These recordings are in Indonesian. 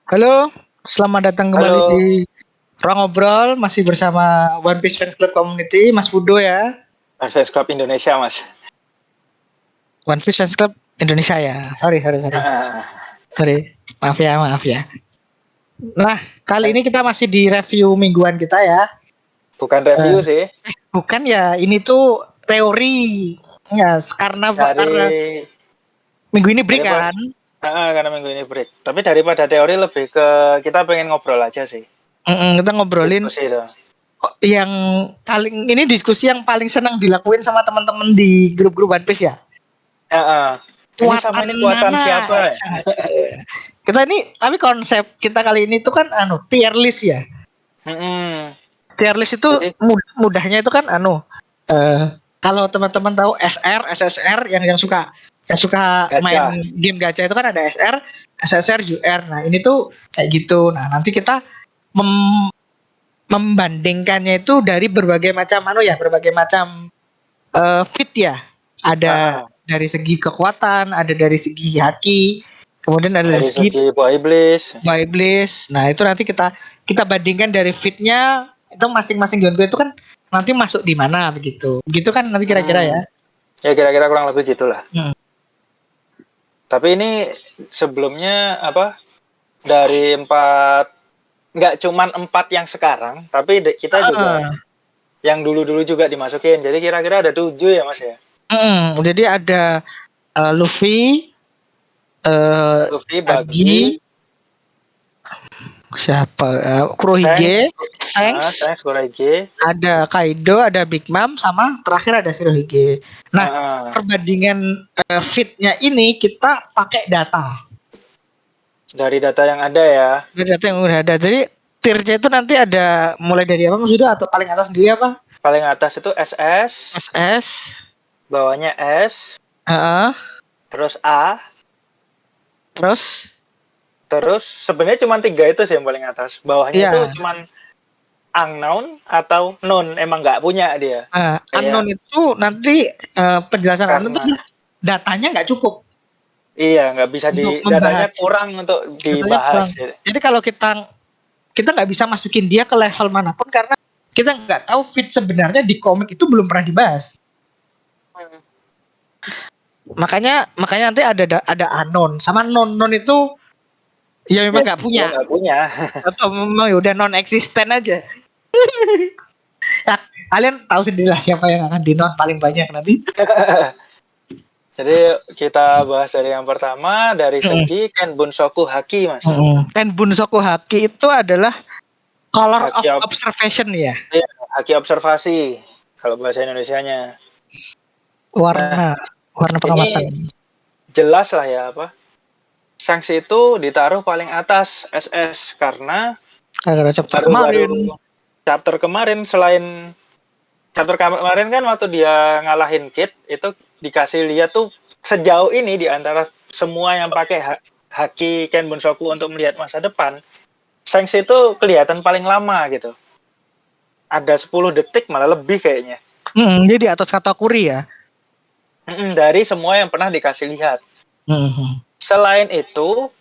Halo, selamat datang kembali Halo, di Ruang Ngobrol, masih bersama One Piece Fans Club Community, Mas Budo ya. Fans Club Indonesia, Mas. One Piece Fans Club Indonesia ya. Sorry. Heeh. Sorry. Maaf ya. Nah, kali ini kita masih di review mingguan kita ya. Bukan Eh, review sih, bukan ya, ini tuh teori. Ya, karena dari minggu ini break daripada kan. karena minggu ini break. Tapi daripada teori lebih ke kita pengen ngobrol aja sih. Kita ngobrolin Diskusi dong. yang paling ini diskusi yang paling senang dilakuin sama teman-teman di grup-grup One Piece ya. Heeh. Ini sama Kuatan ini kuatan mana? siapa? Kita ini tapi konsep kita kali ini tuh kan tier list ya. Hmm. Tier list itu Jadi mudahnya itu kan kalau teman-teman tahu SR, SSR yang suka main gacha. game gacha itu kan ada SR, SSR, UR. Nah, ini tuh kayak gitu. Nah, nanti kita membandingkannya itu dari berbagai macam berbagai macam fit ya. Ada Heeh. dari segi kekuatan, ada dari segi haki, kemudian ada dari Dari segi segi buah iblis. Iblis. Nah, itu nanti kita bandingkan dari fitnya itu masing-masing Yonko itu kan nanti masuk di mana begitu. Begitu kan nanti kira-kira ya. Hmm. Ya kira-kira kurang lebih gitulah. Hmm. Tapi ini sebelumnya apa? Dari nggak cuman 4 yang sekarang, tapi kita juga Uh, yang dulu-dulu juga dimasukin. Jadi kira-kira ada 7 ya, Mas ya? jadi ada Luffy, Luffy, Agi, Buggy, siapa? Shanks, Kurohige, Shanks, Shanks, Kurage, ada Kaido, ada Big Mom, sama terakhir ada Shirohige. Nah, perbandingan fitnya ini kita pakai data. dari data yang ada ya. Dari data yang udah ada. Jadi tiernya itu nanti ada mulai dari apa maksudnya atau paling atas sendiri apa? Paling atas itu SS, SS, bawahnya S, heeh, terus A, terus terus sebenarnya cuma 3 itu sih yang paling atas. Bawahnya itu iya, cuma unknown atau known, emang nggak punya dia. unknown Kayak itu nanti penjelasan unknown itu karena datanya nggak cukup iya nggak bisa untuk datanya membahas. kurang untuk Datanya dibahas. kurang. Jadi kalau kita kita nggak bisa masukin dia ke level manapun karena kita nggak tahu fit sebenarnya di komik itu belum pernah dibahas. Makanya nanti ada unknown sama non itu ya Ya memang nggak dia punya nggak punya. atau memang udah non eksisten aja. Nah, kalian tahu sendirilah siapa yang akan di non paling banyak nanti. Jadi kita bahas dari yang pertama dari segi Ken Bunsoku Haki, Mas. Dan Bunsoku Haki itu adalah color of Haki observation ya. ya, haki observasi kalau bahasa Indonesianya. Nah, Warna warna pengamatan. ini jelas lah ya apa. Sanksi itu ditaruh paling atas SS karena Ada chapter baru-baru kemarin. chapter kemarin selain chapter kemarin kan waktu dia ngalahin Kid itu dikasih lihat tuh sejauh ini di antara semua yang pakai haki Ken Bunsoku untuk melihat masa depan, Shanks itu kelihatan paling lama gitu. Ada 10 detik malah lebih kayaknya. Dia di atas kategori ya. Dari semua yang pernah dikasih lihat. Selain itu,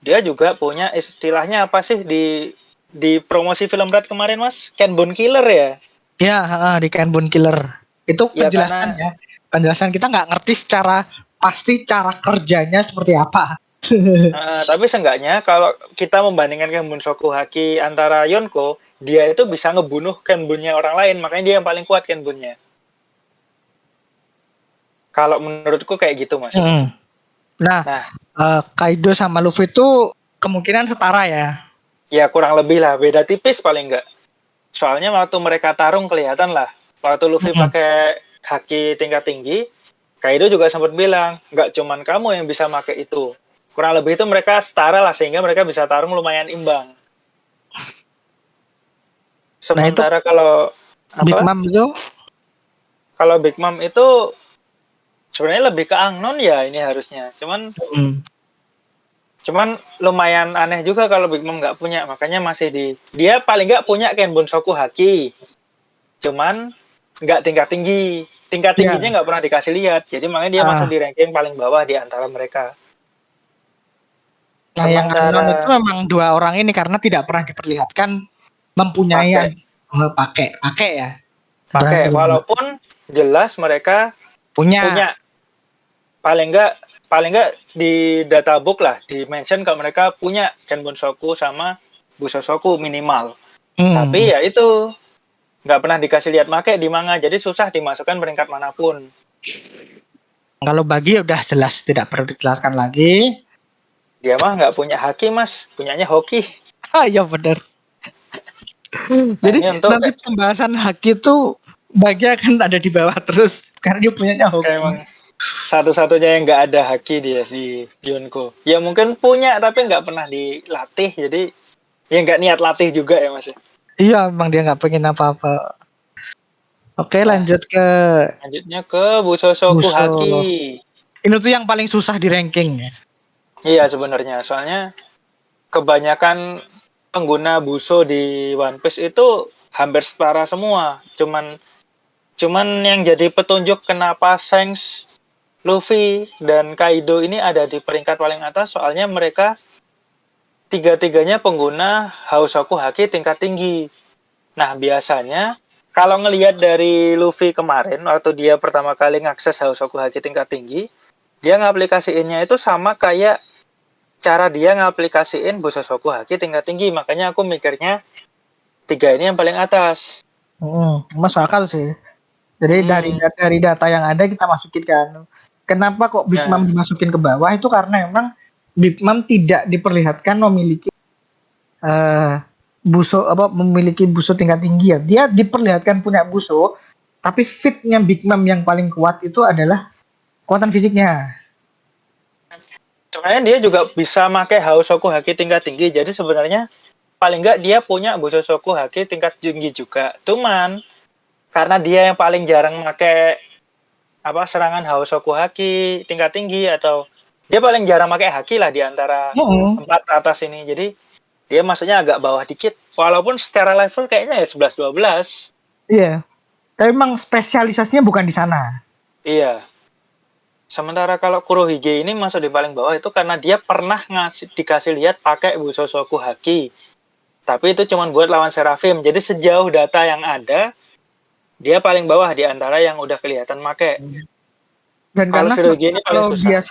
dia juga punya istilahnya apa sih di promosi film Red kemarin, Mas? Ken Bone Killer ya? Ya, di Kenbun Killer. Itu Ya penjelasan karena ya. Penjelasan kita nggak ngerti secara pasti cara kerjanya seperti apa. tapi seenggaknya kalau kita membandingkan Ken Bunsoku Haki antara Yonko, dia itu bisa ngebunuh Ken Bone-nya orang lain, makanya dia yang paling kuat Ken Bone-nya. Kalau menurutku kayak gitu, Mas. Nah, Kaido sama Luffy itu kemungkinan setara ya. Ya kurang lebih lah, beda tipis paling enggak. Soalnya waktu mereka tarung kelihatan lah. Waktu Luffy pakai haki tingkat tinggi, Kaido juga sempat bilang, nggak cuman kamu yang bisa pakai itu. Kurang lebih itu mereka setara lah, sehingga mereka bisa tarung lumayan imbang. Sementara kalau Big apa? Mom itu Kalau Big Mom itu sebenarnya lebih ke unknown ya ini harusnya. Cuman lumayan aneh juga kalau Big Mom nggak punya, makanya masih dia paling nggak punya Ken Bunsoku Haki. Cuman nggak tingkat tinggi. Tingkat tingginya nggak pernah dikasih lihat. Jadi makanya dia masuk di ranking paling bawah di antara mereka. Nah, yang unknown itu Sementara memang dua orang ini karena tidak pernah diperlihatkan mempunyai pakai pakai ya. pakai Terakhir walaupun jelas mereka punya. punya, paling enggak di databook lah di mention kalau mereka punya Ken Bunsoku sama Busosoku minimal. Tapi Hmm. ya itu nggak pernah dikasih lihat make di manga, jadi susah dimasukkan peringkat manapun. Kalau bagi udah jelas tidak perlu dijelaskan lagi. Dia mah nggak punya haki mas, punyanya hoki. Ah ya benar. Nah Jadi ini untuk nanti pembahasan haki itu bagi akan ada di bawah terus karena dia punyanya kayak hoki. emang satu-satunya yang nggak ada haki dia di Yonko. Ya mungkin punya tapi nggak pernah dilatih, jadi ya nggak niat latih juga ya mas. Iya, emang dia nggak pengen apa-apa. Oke, Nah lanjut ke lanjutnya ke Busosoku Buso. Haki. Ini tuh yang paling susah di ranking ya. Iya sebenarnya, soalnya kebanyakan pengguna Buso di One Piece itu hampir setara semua. Cuman yang jadi petunjuk kenapa Shanks, Luffy, dan Kaido ini ada di peringkat paling atas, soalnya mereka tiga-tiganya pengguna Hausoku Haki tingkat tinggi. Nah, biasanya kalau ngelihat dari Luffy kemarin waktu dia pertama kali ngakses Hausoku Haki tingkat tinggi, dia ngaplikasiinnya itu sama kayak cara dia ngaplikasiin Busosoku Haki tingkat tinggi. Makanya aku mikirnya tiga ini yang paling atas. Masuk akal sih. Jadi Hmm, dari data yang ada kita masukin kan. Kenapa kok Big Mom nah, dimasukin ke bawah itu karena emang Big Mom tidak diperlihatkan memiliki eh buso apa memiliki buso tingkat tinggi ya. Dia diperlihatkan punya buso, tapi fitnya Big Mom yang paling kuat itu adalah kekuatan fisiknya. sebenarnya dia juga bisa pakai Hausoku Haki tingkat tinggi. Jadi sebenarnya paling nggak dia punya Busosoku Haki tingkat tinggi juga. Cuman karena dia yang paling jarang pakai serangan Hausoku Haki tingkat tinggi, atau dia paling jarang pakai haki lah di antara Heeh. empat atas ini. Jadi dia maksudnya agak bawah dikit. Walaupun secara level kayaknya ya 11-12. Iya. Tapi emang spesialisasinya bukan di sana. Iya. Sementara kalau Kurohige ini masuk di paling bawah itu karena dia pernah dikasih lihat pakai Busosoku Haki. Tapi itu cuma buat lawan Seraphim. Jadi sejauh data yang ada, dia paling bawah di antara yang udah kelihatan make. Dan Kalau karena Shirohige ini paling susah.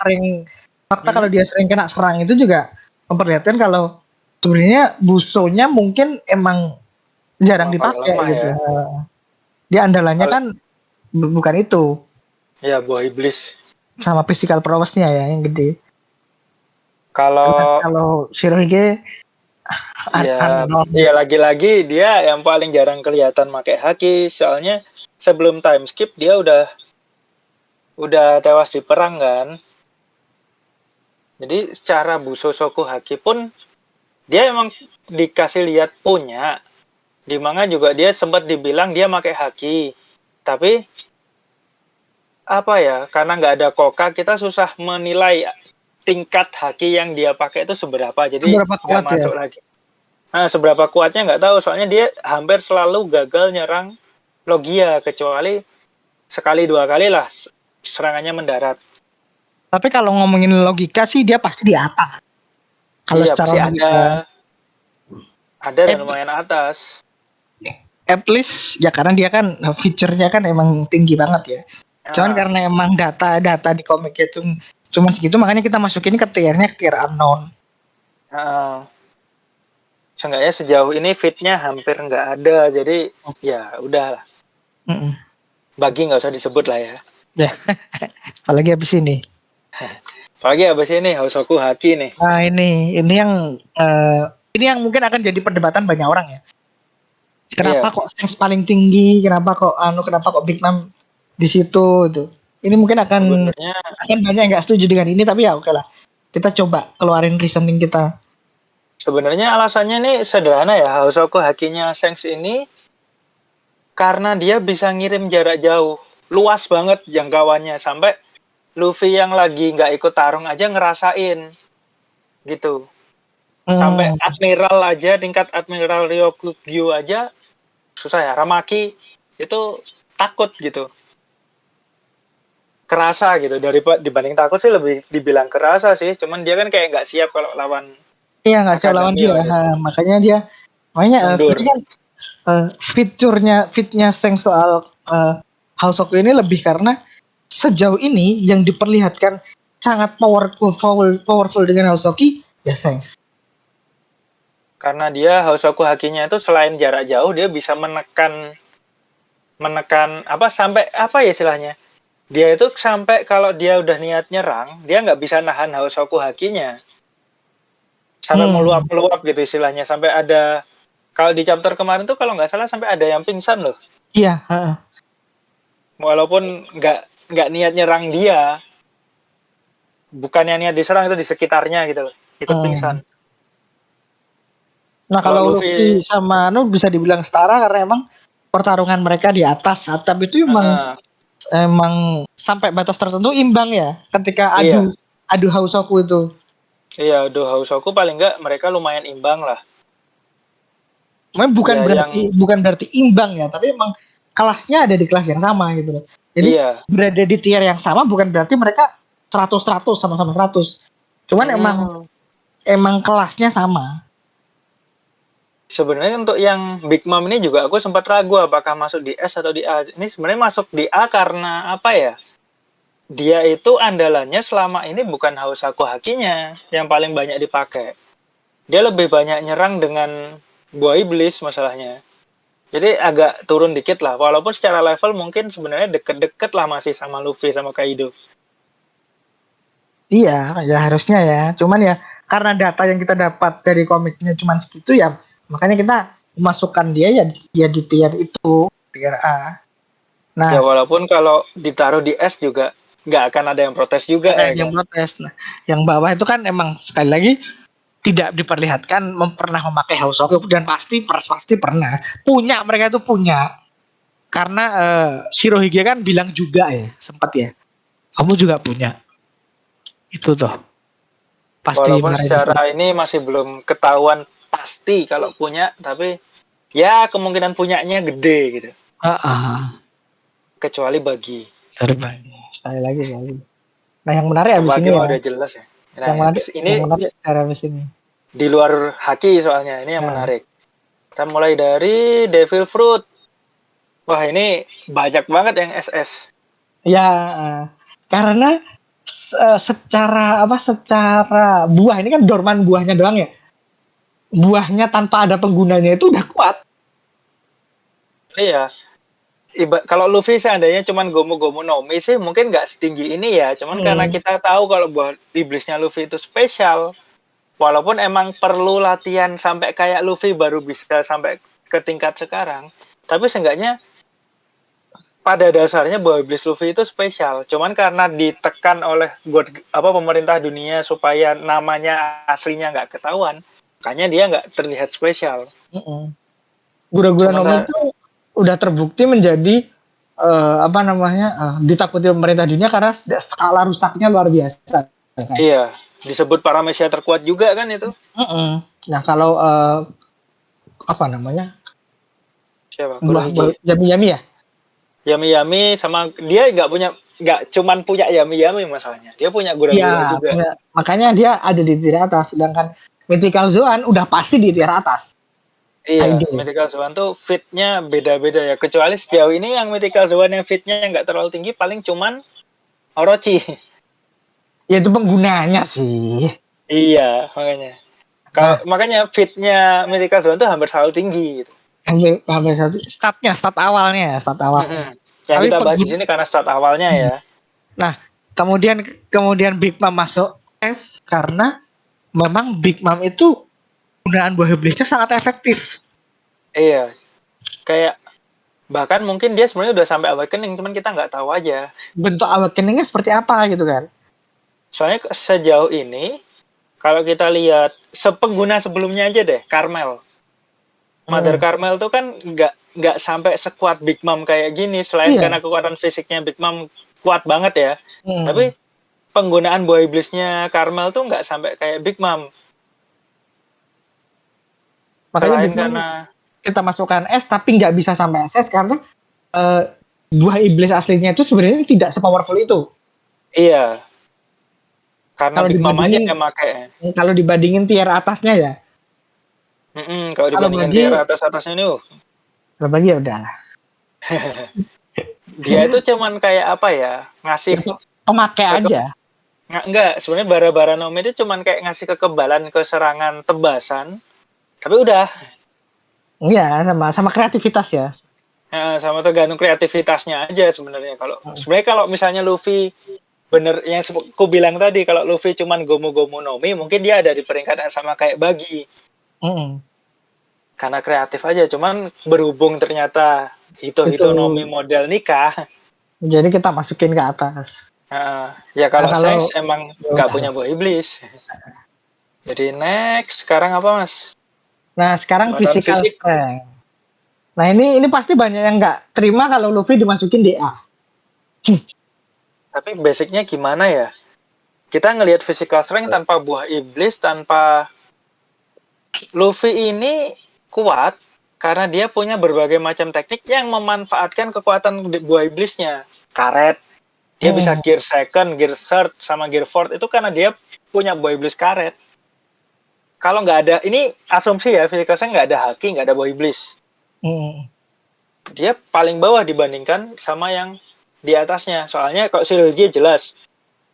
fakta Hmm? kalau dia sering kena serang itu juga memperlihatkan kalau sebenarnya busonya mungkin emang jarang Emang paling dipakai lemah gitu. ya. Dia andalannya Paling, kan bukan itu, ya buah iblis. sama physical prowess-nya ya yang gede. Karena Kalau kalau Shirohige ya, unknown. ya lagi-lagi dia yang paling jarang kelihatan pakai haki, soalnya sebelum time skip dia udah tewas di perang kan. Jadi secara Busosoku Haki pun dia emang dikasih lihat punya. Di manga juga dia sempat dibilang dia pakai haki. Tapi apa ya? Karena nggak ada koka, kita susah menilai tingkat haki yang dia pakai itu seberapa. Jadi Seberapa nggak kuat ya? masuk lagi. Nah, seberapa kuatnya nggak tahu. Soalnya dia hampir selalu gagal nyerang Logia, kecuali sekali dua kali lah serangannya mendarat. Tapi kalau ngomongin logika sih dia pasti di atas. Kalau Iya, secara pasti logika, ada dan at, lumayan atas. at least ya karena dia kan feature-nya kan emang tinggi banget ya. Cuman Nah, karena emang data-data di komik itu cuma segitu makanya kita masukin ke tiernya tier unknown. nah, seenggaknya sejauh ini fitnya hampir nggak ada. Jadi ya udahlah. Mm-mm. Bagi nggak usah disebut lah ya. Ya, apalagi habis ini. Apalagi abis ini Hosoku Haki nih. Nah ini yang mungkin akan jadi perdebatan banyak orang ya. Kenapa Iya, kok Shanks paling tinggi? Kenapa kok Big Mom di situ itu? Ini mungkin sebenarnya akan banyak yang nggak setuju dengan ini tapi ya oke lah. Kita coba keluarin reasoning kita. sebenarnya alasannya nih sederhana ya. Hosoku Hakinya Shanks ini karena dia bisa ngirim jarak jauh, luas banget jangkauannya sampai Luffy yang lagi nggak ikut tarung aja ngerasain gitu. Sampai Hmm, Admiral aja, tingkat Admiral Ryokugyu aja susah ya. Ramaki itu takut gitu. kerasa gitu. Dibanding takut sih lebih dibilang kerasa sih. Cuman dia kan kayak nggak siap kalau lawan Iya nggak siap lawan Akademi dia. waktu itu. Makanya dia Mundur. sebenarnya kan fitnya Seng soal House of ini lebih karena sejauh ini yang diperlihatkan sangat powerful dengan House of ya Seng. Karena dia Hosoku Hakinya itu selain jarak jauh dia bisa menekan apa sampai apa ya istilahnya. Dia itu sampai kalau dia udah niat nyerang, dia nggak bisa nahan Hosoku Hakinya. Sampai meluap-meluap gitu istilahnya. Sampai ada kalau di chapter kemarin tuh kalau nggak salah sampai ada yang pingsan loh. Iya. Walaupun nggak niat nyerang dia, bukannya niat diserang itu di sekitarnya gitu loh. Ikut pingsan. Nah kalau Luffy sama Anu bisa dibilang setara karena emang pertarungan mereka di atas atap itu emang sampai batas tertentu imbang ya ketika adu Hausoku itu. Iya, adu Hausoku paling enggak mereka lumayan imbang lah. Memang bukan berarti imbang ya, tapi emang kelasnya ada di kelas yang sama gitu loh. Jadi berada di tier yang sama bukan berarti mereka 100 sama-sama 100. Cuman emang kelasnya sama. Sebenarnya untuk yang Big Mom ini juga aku sempat ragu apakah masuk di S atau di A. Ini sebenarnya masuk di A karena apa ya? Dia itu andalannya selama ini bukan Hausaku Hakinya yang paling banyak dipakai. Dia lebih banyak nyerang dengan buah iblis masalahnya. Jadi agak turun dikit lah. Walaupun secara level mungkin sebenarnya deket-deket lah masih sama Luffy sama Kaido. Iya, ya harusnya ya. Cuman ya karena data yang kita dapat dari komiknya cuma segitu ya, makanya kita masukkan dia ya di tier itu, tier A. Nah, ya walaupun kalau ditaruh di S juga nggak akan ada yang protes juga ya yang kan. protes. Nah, yang bawah itu kan emang sekali lagi tidak diperlihatkan pernah memakai Hausoku dan pasti pernah. Punya mereka itu punya. Karena Shirohige kan bilang juga ya, sempat ya. Kamu juga punya. Itu tuh. Pasti Walaupun secara ini masih belum ketahuan pasti kalau punya, tapi ya kemungkinan punyanya gede gitu. Kecuali bagi. Sekali lagi. Nah yang menarik abis ini ya. Udah jelas ya. Nah, yang menarik abis ini. Di luar haki soalnya ini yang menarik. Kita mulai dari Devil Fruit. Wah ini banyak banget yang SS. Ya karena secara buah ini kan dorman buahnya doang ya. Buahnya tanpa ada penggunanya itu udah kuat. Iya. Kalau Luffy seandainya cuman Gomu-Gomu no Mi sih mungkin nggak setinggi ini ya. Cuman karena kita tahu kalau buah iblisnya Luffy itu spesial. Walaupun emang perlu latihan sampai kayak Luffy baru bisa sampai ke tingkat sekarang. Tapi seenggaknya pada dasarnya buah iblis Luffy itu spesial. Cuman karena ditekan oleh pemerintah dunia supaya namanya aslinya nggak ketahuan, makanya dia nggak terlihat spesial. Gura-gura Nomi itu udah terbukti menjadi ditakuti pemerintah dunia karena skala rusaknya luar biasa. Kan? Iya, disebut paramesia terkuat juga kan itu. Nah kalau siapa? Yami ya? Yami sama dia nggak cuman punya Yami masalahnya, dia punya gura-gura juga. Makanya dia ada di tier atas, sedangkan Mythical Zoan udah pasti di tier atas. Iya, Mythical Zoan tuh fitnya beda-beda ya. Kecuali sejauh ini yang Mythical Zoan yang fitnya nggak terlalu tinggi, paling cuman Orochi. Ya itu penggunanya sih. Iya, makanya. Makanya fitnya Mythical Zoan tuh hampir selalu tinggi gitu. Hampir stat awalnya. Yang kita bahas di sini karena start awalnya ya. Nah, kemudian Big Mom masuk S karena memang Big Mom itu penggunaan buah iblisnya sangat efektif. Iya. Kayak bahkan mungkin dia sebenarnya udah sampai awakening, cuman kita nggak tahu aja. Bentuk awakeningnya seperti apa gitu kan? Soalnya sejauh ini kalau kita lihat pengguna sebelumnya aja deh, Carmel. Mother Carmel tuh kan nggak sampai sekuat Big Mom kayak gini, selain karena kekuatan fisiknya Big Mom kuat banget ya. Tapi penggunaan buah iblisnya Carmel tuh nggak sampai kayak Big Mom. Makanya Big Mom kita masukkan S tapi nggak bisa sampai SS karena buah iblis aslinya itu sebenarnya tidak sepowerful itu. Iya, karena Kalau Big Mom aja dibandingin yang pakai. kalau dibandingin tier atasnya ya. Kalau Kalau dibandingin bagi tier atas-atasnya nih, kalau bagi ya udahlah. dia itu cuman kayak apa ya, ngasih Ya, pemakai keke- aja. enggak, sebenarnya bara-bara Nomi itu cuman kayak ngasih kekebalan ke serangan tebasan, tapi udah. Iya, sama kreativitas ya. Sama tergantung kreativitasnya aja sebenarnya. Kalau misalnya Luffy bener yang aku bilang tadi, kalau Luffy cuman gomu-gomu Nomi, mungkin dia ada di peringkat yang sama kayak Bagi. Mm-mm. Karena kreatif aja, cuman berhubung ternyata Itu Hito Nomi model nikah. jadi kita masukin ke atas. Ya Nah, kalau kalau Shanks emang ya nggak punya udahlah. buah iblis. Jadi next, sekarang apa mas? Nah, sekarang Kekuatan physical fisik. strength. Nah, ini pasti banyak yang nggak terima kalau Luffy dimasukin DA. Tapi basicnya gimana ya? Kita ngelihat physical strength tanpa buah iblis, tanpa Luffy ini kuat karena dia punya berbagai macam teknik yang memanfaatkan kekuatan buah iblisnya. Karet, dia bisa Hmm. gear second, gear third, sama gear fourth itu karena dia punya buah iblis karet. Kalau nggak ada, ini asumsi ya, physical strength nggak ada haki, nggak ada buah iblis. Hmm. Dia paling bawah dibandingkan sama yang di atasnya. Soalnya kalau Shirohige jelas,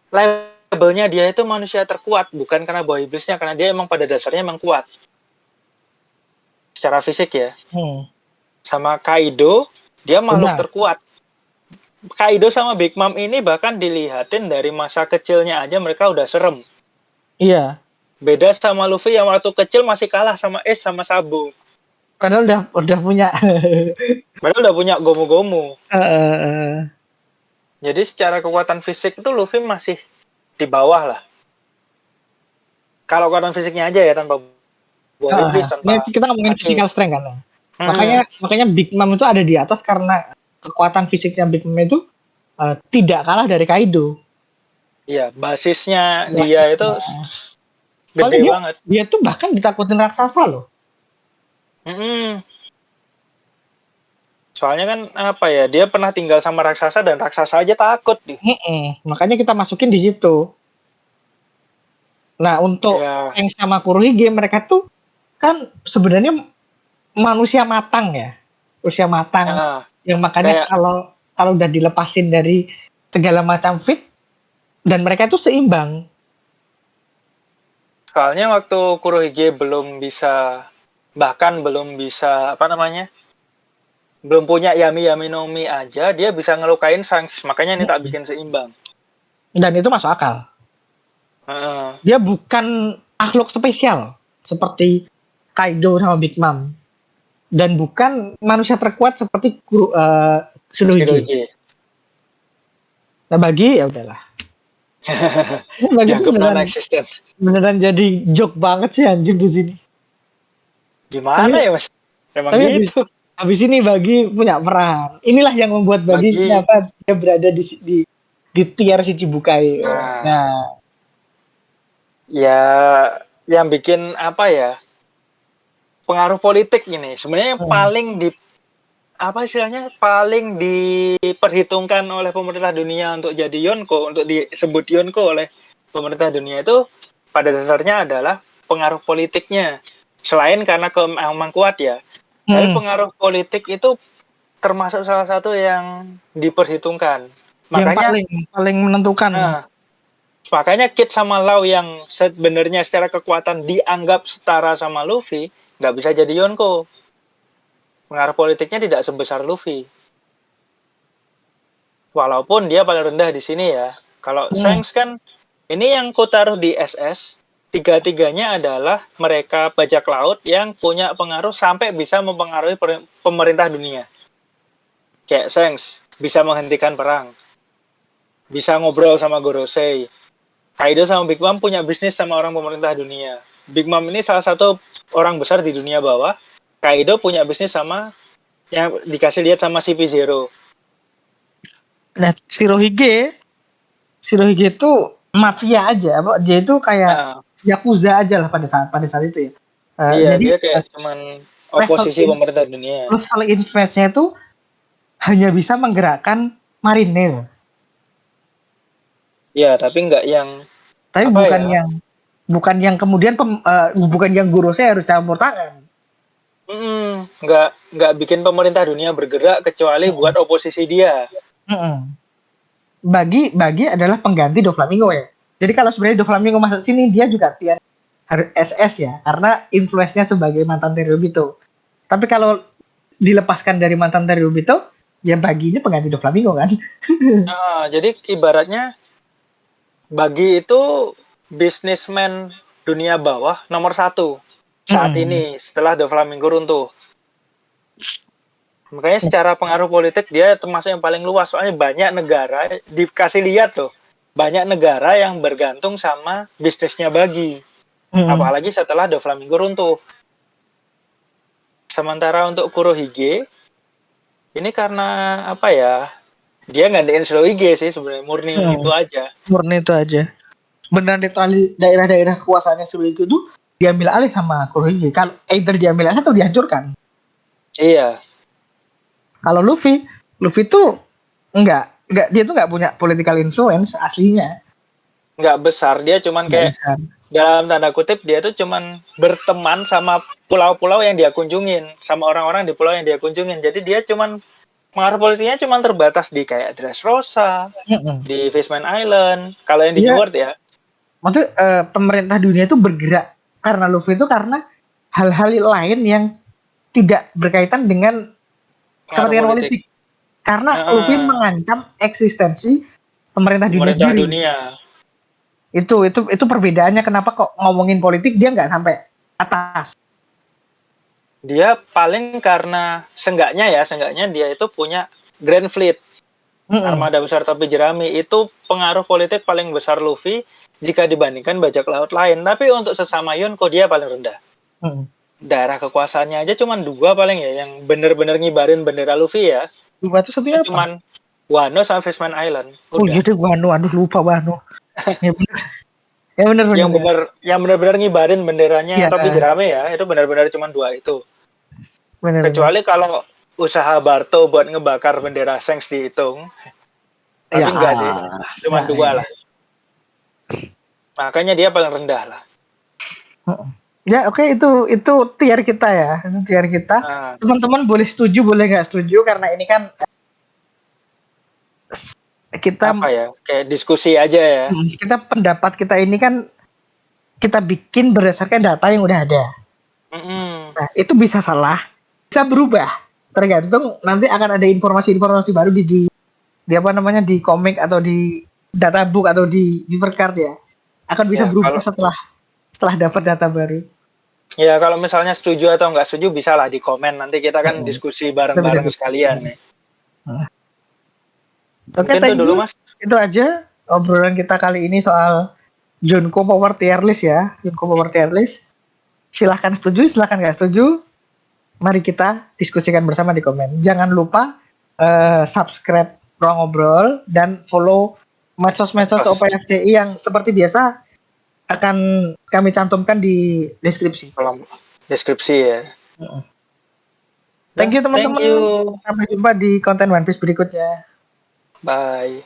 labelnya dia itu manusia terkuat, bukan karena buah iblisnya, karena dia emang pada dasarnya emang kuat. Secara fisik ya. Hmm. Sama Kaido, dia makhluk Benar. terkuat. Kaido sama Big Mom ini bahkan dilihatin dari masa kecilnya aja mereka udah serem. Iya. Beda sama Luffy yang waktu kecil masih kalah sama Ace sama Sabo. Padahal udah punya. Mereka udah punya gomu-gomu. uh, Jadi secara kekuatan fisik itu Luffy masih di bawah lah. Kalau kekuatan fisiknya aja ya, tanpa buah iblis, ini tanpa kita ngomongin haki. physical strength kan. Hmm, Makanya Big Mom itu ada di atas karena kekuatan fisiknya Big Mom itu tidak kalah dari Kaido. iya, basisnya dia itu Basisnya. Soalnya gede dia banget. dia tuh bahkan ditakutin raksasa loh. Hmm. Soalnya kan apa ya, dia pernah tinggal sama raksasa dan raksasa aja takut nih. Makanya kita masukin di situ. Nah, untuk Ya, yang sama Kurohige mereka tuh kan sebenarnya manusia matang ya. Usia matang ya, yang makanya kayak kalau udah dilepasin dari segala macam fit dan mereka itu seimbang. soalnya waktu Kurohige bahkan belum bisa apa namanya, belum punya Yami Yami no Mi aja, dia bisa ngelukain Shanks. Makanya ini tak bikin seimbang. Dan itu masuk akal. Heeh. Dia bukan makhluk spesial seperti Kaido sama Big Mom dan bukan manusia terkuat seperti Shirohige. Shirohige. Nah, bagi ya udahlah. Ini bagi itu Dianggap non-existent. beneran jadi joke banget sih anjir di sini. Gimana Tapi ya mas? Emang tapi gitu. habis ini bagi punya peran. Inilah yang membuat bagi Bagi, kenapa dia berada di tier si Cibukai. nah, Nah, ya yang bikin apa ya, pengaruh politik ini. Sebenarnya yang hmm, paling apa istilahnya, paling diperhitungkan oleh pemerintah dunia untuk jadi Yonko, untuk disebut Yonko oleh pemerintah dunia itu pada dasarnya adalah pengaruh politiknya. Selain karena emang kuat ya, tapi hmm, pengaruh politik itu termasuk salah satu yang diperhitungkan. yang Makanya, paling menentukan. nah, makanya Kid sama Lau yang sebenarnya secara kekuatan dianggap setara sama Luffy, nggak bisa jadi Yonko. Pengaruh politiknya tidak sebesar Luffy. Walaupun dia paling rendah di sini ya. Kalau Hmm, Shanks kan, ini yang ku taruh di SS, tiga-tiganya adalah mereka bajak laut yang punya pengaruh sampai bisa mempengaruhi pemerintah dunia. Kayak Shanks, bisa menghentikan perang. Bisa ngobrol sama Gorosei. Kaido sama Big Mom punya bisnis sama orang pemerintah dunia. Big Mom ini salah satu orang besar di dunia bawah. Kaido punya bisnis sama yang dikasih lihat sama CP0. nah Shirohige itu mafia aja, apa dia itu kayak Nah, yakuza aja lah pada saat itu ya. iya, Jadi dia kayak cuman level oposisi pemerintah dunia. level investnya itu hanya bisa menggerakkan marinir. Ya, tapi nggak yang Tapi apa bukan ya? yang kemudian bukan yang gurusnya harus campur tangan. Nggak bikin pemerintah dunia bergerak kecuali buat oposisi dia. Mm-mm. Bagi adalah pengganti Doflamingo ya. Jadi kalau sebenarnya Doflamingo masuk sini dia juga harus SS ya, karena influence-nya sebagai mantan Terriobito. Tapi kalau dilepaskan dari mantan Terriobito, ya baginya pengganti Doflamingo kan. Jadi ibaratnya Bagi itu bisnismen dunia bawah nomor satu saat Mm-mm. ini setelah Doflamingo runtuh. Makanya secara pengaruh politik dia termasuk yang paling luas. Soalnya banyak negara dikasih lihat loh. Banyak negara yang bergantung sama bisnisnya Bagi. Mm-mm. Apalagi setelah Doflamingo runtuh. Sementara untuk Kurohige, ini karena apa ya? Dia gantiin Shirohige sih sebenarnya murni Mm-mm. itu aja. Murni itu aja. Benar daerah-daerah kekuasaannya sebelum itu diambil alih sama Kurohige. Kalau either diambil alih atau dihancurkan. Iya, Kalau Luffy tuh enggak dia tuh nggak punya political influence aslinya. nggak besar. Dia cuman Nggak kayak besar. dalam tanda kutip dia tuh cuman berteman sama pulau-pulau yang dia kunjungin, sama orang-orang di pulau yang dia kunjungin. Jadi dia cuman pengaruh politiknya cuman terbatas di kayak Dressrosa, Mm-mm. di Fishman Island, kalau yang di New Dia World ya. maksudnya pemerintah dunia itu bergerak karena Luffy itu karena hal-hal lain yang tidak berkaitan dengan Pengaruh kepentingan politik. politik. Karena Luffy Nah, mengancam eksistensi pemerintah dunia pemerintah sendiri. dunia. Itu perbedaannya kenapa kok ngomongin politik dia nggak sampai atas. Dia paling karena seenggaknya dia itu punya Grand Fleet, Mm-mm. armada besar topi jerami. Itu pengaruh politik paling besar Luffy jika dibandingkan bajak laut lain. Tapi untuk sesama Yonko dia paling rendah. Mm-mm. Daerah kekuasaannya aja cuman 2 paling ya yang bener-bener ngibarin bendera Luffy ya. Lupa itu satunya Itu apa? cuman Wano sama Fishman Island. Oh Udah. iya tuh Wano, aduh lupa Wano. Ya bener, ya bener Yang bener ya. bener-bener ngibarin benderanya Iya, topi jerame ya, itu benar-benar cuman 2 itu. bener bener. Kecuali kalau usaha Barto buat ngebakar bendera Shanks dihitung. Tapi Ya, enggak sih. Cuman nah, 2 ya. lah. Makanya dia paling rendah lah. Ya oke itu tier kita ya, itu tier kita. Nah, Teman-teman boleh setuju boleh nggak setuju karena ini kan kita apa ya? Kayak diskusi aja ya. kita pendapat kita ini kan kita bikin berdasarkan data yang udah ada. Mm-mm. Nah itu bisa salah, bisa berubah tergantung nanti akan ada informasi-informasi baru di apa namanya di komik atau di databook atau di Vipercard ya akan bisa Ya, berubah kalau setelah dapat data baru. kalau misalnya setuju atau nggak setuju bisa lah di komen. Nanti kita kan diskusi Kita bisa bareng-bareng sekalian diskusi. nih. Oke, Mungkin tuh thank dulu you. Mas. Itu aja obrolan kita kali ini soal Junko Power Tier List ya. Junko Power Tier List. Silahkan setuju, silahkan nggak setuju. Mari kita diskusikan bersama di komen. Jangan lupa subscribe Ruang Ngobrol dan follow medsos-medsos OPFCI yang seperti biasa akan kami cantumkan di deskripsi. Kolom deskripsi ya. Thank you Thank teman-teman. you. Sampai jumpa di konten One Piece berikutnya. Bye.